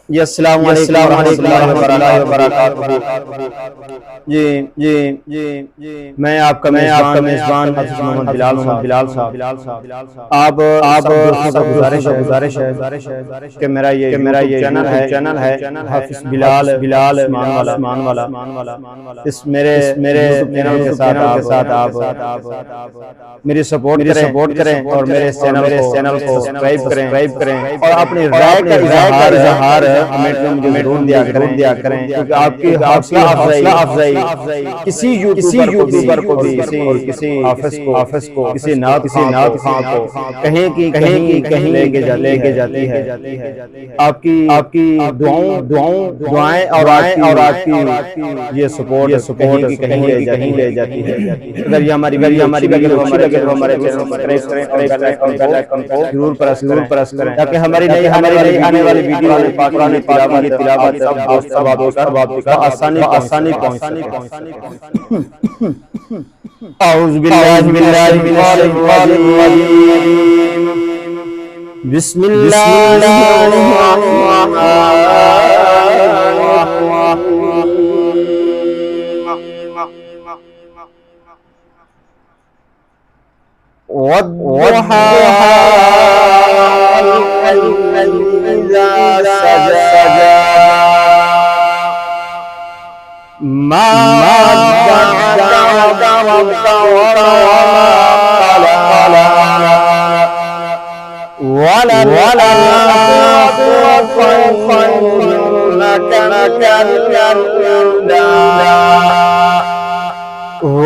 जी अस्सलाम वालेकुम रहमतुल्लाहि व बरकातुहू। जी मैं आपका मेज़बान हाफ़िज़ मोहम्मद बिलाल साहब। आप सब दोस्तों से गुज़ारिश है कि मेरा ये चैनल है हाफ़िज़ बिलाल उस्मान वाला। इस मेरे चैनल के साथ आप मेरी सपोर्ट करें और मेरे इस चैनल को सब्सक्राइब करें और अपनी राय का इज़हार कमेंट में मुझे ज़रूर दिया करें क्योंकि आपकी हौसला अफजाई किसी यूट्यूबर को भी किसी हाफिज़ को किसी नात खां को कहीं लेके जाती है। आपकी दुआएं और आपकी ये सपोर्ट कहीं ले जाती है। अगर ये हमारी वीडियो अच्छी लगे तो हमारे चैनल को सब्सक्राइब करें और बेल आइकन को जरूर प्रेस करें ताकि हमारी आने वाली वीडियो कुरान की तिलावत सब आसानी पहुंच सके। औज़ु बिल्लाहि मिनश रजीम। बिस्मिल्लाहिर वद्दुहा इज़ा सजा मा वद्दअका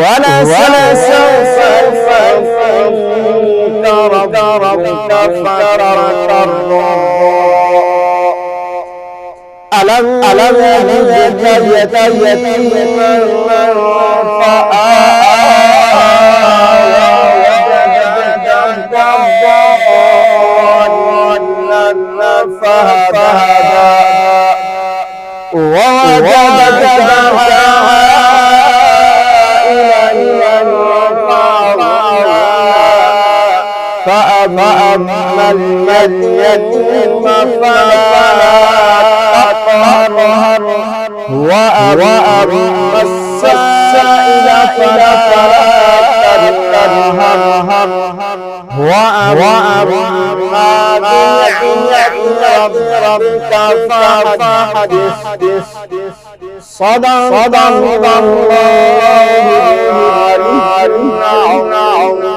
ولسوف يعطيك ربك فترضى ألم يجدك يتيما فآوى ووجدك ضالا فهدى ووجدك فأما اليتيم فلا تقهر وأما السائل فلا تنهر وأما بنعمة ربك فحدث صدق الله العظيم.